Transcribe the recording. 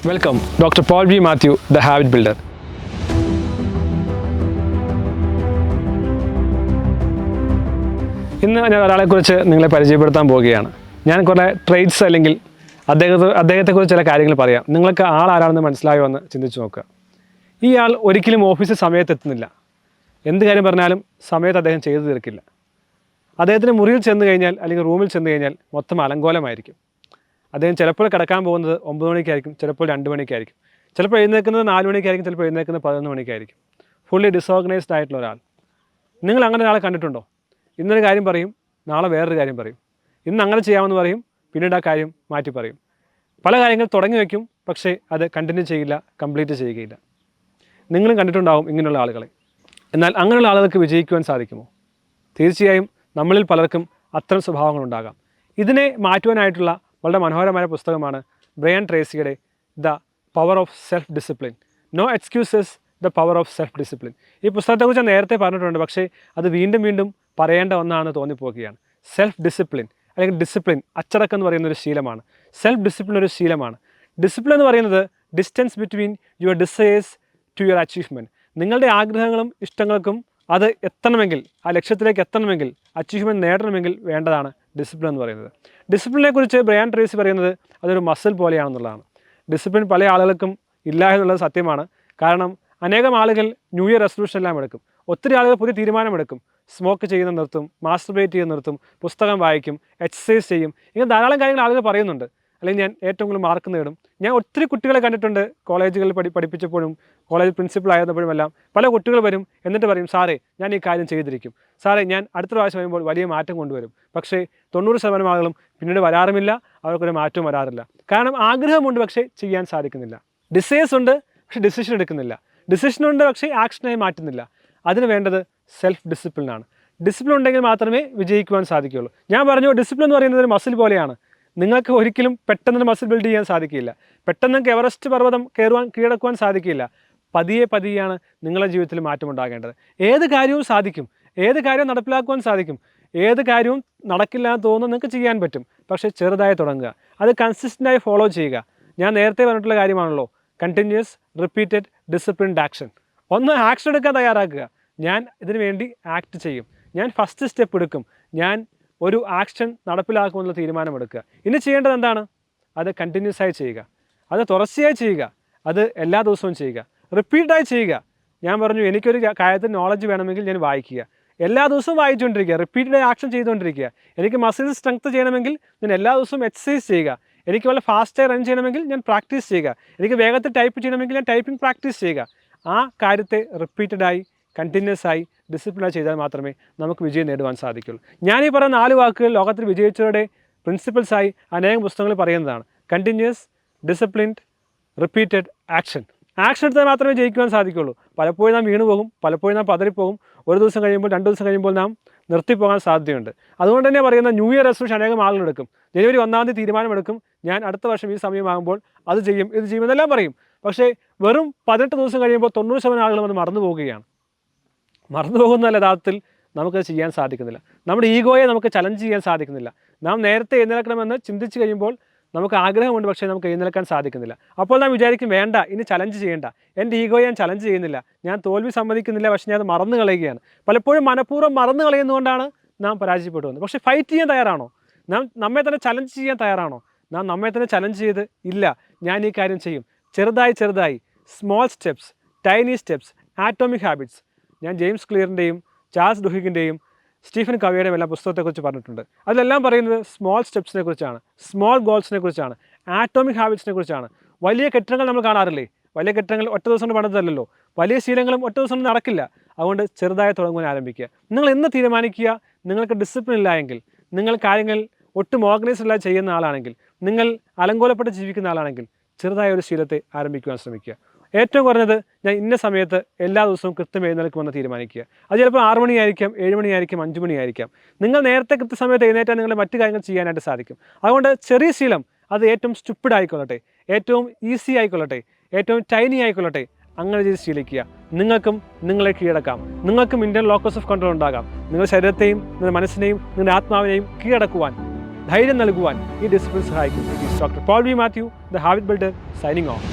Welcome doctor Paul V Mathew, the habit builder. ഇന്ന് ഞാൻ ഒരാളെക്കുറിച്ച് നിങ്ങളെ പരിചയപ്പെടുത്താൻ പോവുകയാണ്. ഞാൻ കുറേ ട്രേഡ്സ് അല്ലെങ്കിൽ അദ്ദേഹത്തെക്കുറിച്ച് ചില കാര്യങ്ങൾ പറയാം. നിങ്ങൾക്ക് ആളാരാണെന്ന് മനസ്സിലായോ എന്ന് ചിന്തിച്ച് നോക്കുക. ഈ ആൾ ഒരിക്കലും ഓഫീസിൽ സമയത്തെത്തുന്നില്ല. എന്ത് കാര്യം പറഞ്ഞാലും സമയത്ത് അദ്ദേഹം ചെയ്തു തീർക്കില്ല. അദ്ദേഹത്തിന് മുറിയിൽ ചെന്ന് കഴിഞ്ഞാൽ അല്ലെങ്കിൽ റൂമിൽ ചെന്ന് കഴിഞ്ഞാൽ മൊത്തം അലങ്കോലമായിരിക്കും. അദ്ദേഹം ചിലപ്പോൾ കിടക്കാൻ പോകുന്നത് 9 മണിക്കായിരിക്കും, ചിലപ്പോൾ 2 മണിക്കായിരിക്കും, ചിലപ്പോൾ എഴുന്നേൽക്കുന്നത് 4 മണിക്കായിരിക്കും, ചിലപ്പോൾ എഴുന്നേൽക്കുന്നത് 11 മണിക്കായിരിക്കും. ഫുള്ളി ഡിസോർഗനൈസ്ഡ് ആയിട്ടുള്ള ഒരാൾ. നിങ്ങൾ അങ്ങനെ ഒരാളെ കണ്ടിട്ടുണ്ടോ? ഇന്നൊരു കാര്യം പറയും, നാളെ വേറൊരു കാര്യം പറയും. ഇന്ന് അങ്ങനെ ചെയ്യാമെന്ന് പറയും, പിന്നീട് ആ കാര്യം മാറ്റി പറയും. പല കാര്യങ്ങൾ തുടങ്ങി വയ്ക്കും, പക്ഷേ അത് കണ്ടിന്യൂ ചെയ്യില്ല, കംപ്ലീറ്റ് ചെയ്യുകയില്ല. നിങ്ങളും കണ്ടിട്ടുണ്ടാവും ഇങ്ങനെയുള്ള ആളുകളെ. എന്നാൽ അങ്ങനെയുള്ള ആളുകൾക്ക് വിജയിക്കുവാൻ സാധിക്കുമോ? തീർച്ചയായും നമ്മളിൽ പലർക്കും അത്തരം സ്വഭാവങ്ങളുണ്ടാകാം. ഇതിനെ മാറ്റുവാനായിട്ടുള്ള വളരെ മനോഹരമായ പുസ്തകമാണ് ബ്രയൻ ട്രേസിയുടെ the power of self discipline. No excuses, the power of self discipline. ഈ പുസ്തകത്തെക്കുറിച്ച് നേരത്തെ പറഞ്ഞിട്ടുണ്ട്, പക്ഷേ അത് വീണ്ടും വീണ്ടും പറയേണ്ട ഒന്നാണ് തോന്നിപ്പോവുകയാണ്. സെൽഫ് ഡിസിപ്ലിൻ അല്ലെങ്കിൽ ഡിസിപ്ലിൻ, അച്ചടക്കം എന്ന് പറയുന്ന ഒരു ശീലമാണ്. സെൽഫ് ഡിസിപ്ലിൻ ഒരു ശീലമാണ്. ഡിസിപ്ലിൻ എന്ന് പറയുന്നത് distance between your desires to your achievement. നിങ്ങളുടെ ആഗ്രഹങ്ങളും ഇഷ്ടങ്ങൾക്കും അത് എത്തണമെങ്കിൽ, ആ ലക്ഷ്യത്തിലേക്ക് എത്തണമെങ്കിൽ, അച്ചീവ്മെൻറ്റ് നേടണമെങ്കിൽ വേണ്ടതാണ് ഡിസിപ്ലിൻ എന്ന് പറയുന്നത്. ഡിസിപ്ലിനെ കുറിച്ച് ബ്രയൻ ട്രേസി പറയുന്നത് അതൊരു മസിൽ പോലെയാണെന്നുള്ളതാണ്. ഡിസിപ്ലിൻ പല ആളുകൾക്കും ഇല്ല എന്നുള്ളത് സത്യമാണ്. കാരണം അനേകം ആളുകൾ ന്യൂ ഇയർ റെസൊല്യൂഷൻ എല്ലാം എടുക്കും. ഒത്തിരി ആളുകൾ പുതിയ തീരുമാനമെടുക്കും. സ്മോക്ക് ചെയ്യുന്ന നിർത്തും, മാസ്റ്റർബേറ്റ് ചെയ്യുന്ന നിർത്തും, പുസ്തകം വായിക്കും, എക്സസൈസ് ചെയ്യും. ഇങ്ങനെ ധാരാളം കാര്യങ്ങൾ ആളുകൾ പറയുന്നുണ്ട്. അല്ലെങ്കിൽ ഞാൻ ഏറ്റവും കൂടുതൽ മാർക്ക് നേടും. ഞാൻ ഒത്തിരി കുട്ടികളെ കണ്ടിട്ടുണ്ട്. കോളേജുകളിൽ പഠിപ്പിച്ചപ്പോഴും കോളേജ് പ്രിൻസിപ്പൾ ആയിരുന്നപ്പോഴും എല്ലാം പല കുട്ടികൾ വരും, എന്നിട്ട് പറയും, സാറേ ഞാൻ ഈ കാര്യം ചെയ്തിരിക്കും, സാറേ ഞാൻ അടുത്ത പ്രാവശ്യം വരുമ്പോൾ വലിയ മാറ്റം കൊണ്ടുവരും. പക്ഷേ 90% ആളുകളും പിന്നീട് വരാറുമില്ല, അവർക്കൊരു മാറ്റവും വരാറില്ല. കാരണം ആഗ്രഹമുണ്ട്, പക്ഷേ ചെയ്യാൻ സാധിക്കുന്നില്ല. ഡിസയേഴ്സ് ഉണ്ട്, പക്ഷേ ഡിസിഷൻ എടുക്കുന്നില്ല. ഡിസിഷൻ ഉണ്ട്, പക്ഷേ ആക്ഷനായി മാറ്റുന്നില്ല. അതിന് വേണ്ടത് സെൽഫ് ഡിസിപ്ലിനാണ്. ഡിസിപ്ലിൻ ഉണ്ടെങ്കിൽ മാത്രമേ വിജയിക്കുവാൻ സാധിക്കുകയുള്ളൂ. ഞാൻ പറഞ്ഞു, ഡിസിപ്ലിൻ എന്ന് പറയുന്നത് ഒരു മസിൽ പോലെയാണ്. നിങ്ങൾക്ക് ഒരിക്കലും പെട്ടെന്ന് മസിൽ ബിൽഡ് ചെയ്യാൻ സാധിക്കില്ല. പെട്ടെന്ന് നിങ്ങൾക്ക് എവറസ്റ്റ് പർവ്വതം കീഴടക്കുവാൻ സാധിക്കില്ല. പതിയെ പതിയെയാണ് നിങ്ങളുടെ ജീവിതത്തിൽ മാറ്റമുണ്ടാകേണ്ടത്. ഏത് കാര്യവും സാധിക്കും, ഏത് കാര്യവും നടപ്പിലാക്കുവാൻ സാധിക്കും. ഏത് കാര്യവും നടക്കില്ല എന്ന് തോന്നുന്നു നിങ്ങൾക്ക് ചെയ്യാൻ പറ്റും. പക്ഷേ ചെറുതായി തുടങ്ങുക, അത് കൺസിസ്റ്റൻ്റായി ഫോളോ ചെയ്യുക. ഞാൻ നേരത്തെ പറഞ്ഞിട്ടുള്ള കാര്യമാണല്ലോ, കണ്ടിന്യൂസ് റിപ്പീറ്റഡ് ഡിസിപ്ലിൻഡ് ആക്ഷൻ. ഒന്ന് ആക്ഷൻ എടുക്കാൻ തയ്യാറാക്കുക. ഞാൻ ഇതിനു വേണ്ടി ആക്ട് ചെയ്യും, ഞാൻ ഫസ്റ്റ് സ്റ്റെപ്പ് എടുക്കും, ഞാൻ ഒരു ആക്ഷൻ നടപ്പിലാക്കുമെന്നുള്ള തീരുമാനമെടുക്കുക. ഇനി ചെയ്യേണ്ടത് എന്താണ്? അത് കണ്ടിന്യൂസ് ആയി ചെയ്യുക, അത് തുടർച്ചയായി ചെയ്യുക, അത് എല്ലാ ദിവസവും ചെയ്യുക, റിപ്പീറ്റായി ചെയ്യുക. ഞാൻ പറഞ്ഞു, എനിക്കൊരു കാര്യത്തിൽ നോളജ് വേണമെങ്കിൽ ഞാൻ വായിക്കുക, എല്ലാ ദിവസവും വായിച്ചുകൊണ്ടിരിക്കുക, റിപ്പീറ്റഡായി ആക്ഷൻ ചെയ്തുകൊണ്ടിരിക്കുക. എനിക്ക് മസിൽ സ്ട്രെങ്ത് ചെയ്യണമെങ്കിൽ ഞാൻ എല്ലാ ദിവസവും എക്സസൈസ് ചെയ്യുക. എനിക്ക് വല്ല ഫാസ്റ്റായി റൺ ചെയ്യണമെങ്കിൽ ഞാൻ പ്രാക്ടീസ് ചെയ്യുക. എനിക്ക് വേഗത്തിൽ ടൈപ്പ് ചെയ്യണമെങ്കിൽ ഞാൻ ടൈപ്പിംഗ് പ്രാക്ടീസ് ചെയ്യുക. ആ കാര്യത്തെ റിപ്പീറ്റഡായി കണ്ടിന്യൂസ് ആയി ഡിസിപ്ലിനായി ചെയ്താൽ മാത്രമേ നമുക്ക് വിജയം നേടുവാൻ സാധിക്കുള്ളൂ. ഞാനീ പറയുന്ന 4 വാക്കുകൾ ലോകത്തിൽ വിജയിച്ചവരുടെ പ്രിൻസിപ്പിൾസായി അനേകം പുസ്തകങ്ങൾ പറയുന്നതാണ്. Continuous, disciplined, repeated action. Action എടുത്താൽ മാത്രമേ ജയിക്കുവാൻ സാധിക്കുള്ളൂ. പലപ്പോഴും നാം വീണു പോകും, പലപ്പോഴും നാം പതറിപ്പോകും. ഒരു ദിവസം കഴിയുമ്പോൾ 2 ദിവസം കഴിയുമ്പോൾ നാം നിർത്തിപ്പോകാൻ സാധ്യതയുണ്ട്. അതുകൊണ്ട് തന്നെ പറയുന്ന ന്യൂ ഇയർ റെസൊല്യൂഷൻ അനേകം ആളുകളെടുക്കും. ജനുവരി 1-ാം തീയതി തീരുമാനമെടുക്കും, ഞാൻ അടുത്ത വർഷം ഈ സമയമാകുമ്പോൾ അത് ചെയ്യും, ഇത് ചെയ്യുമെന്നെല്ലാം പറയും. പക്ഷേ വെറും 18 ദിവസം കഴിയുമ്പോൾ 90% ആളുകളും അത് മറന്നു പോവുകയാണ്. മറന്നു പോകുന്ന യഥാർത്ഥത്തിൽ നമുക്കത് ചെയ്യാൻ സാധിക്കുന്നില്ല. നമ്മുടെ ഈഗോയെ നമുക്ക് ചലഞ്ച് ചെയ്യാൻ സാധിക്കുന്നില്ല. നാം നേരത്തെ എഴുന്നേൽക്കണമെന്ന് ചിന്തിച്ച് കഴിയുമ്പോൾ നമുക്ക് ആഗ്രഹമുണ്ട്, പക്ഷേ നമുക്ക് എഴുന്നേൽക്കാൻ സാധിക്കുന്നില്ല. അപ്പോൾ നാം വിചാരിക്കും, വേണ്ട, ഇനി ചലഞ്ച് ചെയ്യേണ്ട, എൻ്റെ ഈഗോയെ ഞാൻ ചലഞ്ച് ചെയ്യുന്നില്ല, ഞാൻ തോൽവി സമ്മതിക്കുന്നില്ല, പക്ഷേ ഞാൻ അത് മറന്നു കളയുകയാണ്. പലപ്പോഴും മനഃപൂർവ്വം മറന്നു കളയുന്നതുകൊണ്ടാണ് നാം പരാജയപ്പെട്ടു വന്നത്. പക്ഷേ ഫൈറ്റ് ചെയ്യാൻ തയ്യാറാണോ? നാം നമ്മെ തന്നെ ചലഞ്ച് ചെയ്യാൻ തയ്യാറാണോ? നാം നമ്മെ തന്നെ ചലഞ്ച് ചെയ്ത്, ഇല്ല ഞാൻ ഈ കാര്യം ചെയ്യും, ചെറുതായി ചെറുതായി, small steps, tiny steps, atomic habits. ഞാൻ ജെയിംസ് ക്ലിയറിൻ്റെയും ചാൾസ് ഡുഹിഗിൻ്റെയും സ്റ്റീഫൻ കവിയുടെയും എല്ലാം പുസ്തകത്തെക്കുറിച്ച് പറഞ്ഞിട്ടുണ്ട്. അതിലെല്ലാം പറയുന്നത് സ്മോൾ സ്റ്റെപ്സിനെ കുറിച്ചാണ്, സ്മോൾ ഗോൾസിനെ കുറിച്ചാണ്, ആറ്റോമിക് ഹാബിറ്റ്സിനെ കുറിച്ചാണ്. വലിയ കെട്ടിടങ്ങൾ നമ്മൾ കാണാറില്ലേ? വലിയ കെട്ടിടങ്ങൾ ഒറ്റ ദിവസം കൊണ്ട് പണിതല്ലോ. വലിയ ശീലങ്ങളും ഒറ്റ ദിവസം കൊണ്ട് നടക്കില്ല. അതുകൊണ്ട് ചെറുതായി തുടങ്ങുവാൻ ആരംഭിക്കുക. നിങ്ങൾ എന്ന് തീരുമാനിക്കുക, നിങ്ങൾക്ക് ഡിസിപ്ലിൻ ഇല്ല എങ്കിൽ, നിങ്ങൾ കാര്യങ്ങൾ ഒട്ടും ഓർഗനൈസ്ഡ് അല്ലാതെ ചെയ്യുന്ന ആളാണെങ്കിൽ, നിങ്ങൾ അലങ്കോലപ്പെട്ട് ജീവിക്കുന്ന ആളാണെങ്കിൽ, ചെറുതായ ഒരു ശീലത്തെ ആരംഭിക്കുവാൻ ശ്രമിക്കുക. ഏറ്റവും കുറഞ്ഞത് ഞാൻ ഇന്ന സമയത്ത് എല്ലാ ദിവസവും കൃത്യം എഴുന്നേൽക്കുമെന്ന് തീരുമാനിക്കുക. അത് ചിലപ്പോൾ 6 മണിയായിരിക്കാം, 7 മണിയായിരിക്കാം, 5 മണിയായിരിക്കാം. നിങ്ങൾ നേരത്തെ കൃത്യസമയത്ത് എഴുന്നേറ്റാൽ നിങ്ങളുടെ മറ്റു കാര്യങ്ങൾ ചെയ്യാനായിട്ട് സാധിക്കും. അതുകൊണ്ട് ചെറിയ ശീലം, അത് ഏറ്റവും സ്റ്റുപ്പിഡ് ആയിക്കൊള്ളട്ടെ, ഏറ്റവും ഈസി ആയിക്കൊള്ളട്ടെ, ഏറ്റവും ടൈനി ആയിക്കൊള്ളട്ടെ, അങ്ങനെ ചെയ്ത് ശീലിക്കുക. നിങ്ങൾക്കും നിങ്ങളെ കീഴടക്കാം. നിങ്ങൾക്കും ഇന്റേണൽ ലോക്കസ് ഓഫ് കൺട്രോൾ ഉണ്ടാകാം. നിങ്ങളുടെ ശരീരത്തെയും നിങ്ങളുടെ മനസ്സിനെയും നിങ്ങളുടെ ആത്മാവിനെയും കീഴടക്കുവാൻ ധൈര്യം നൽകുവാൻ ഈ ഡിസിപ്ലിൻ സഹായിക്കും. It is doctor Paul V Mathew, the habit builder, signing of.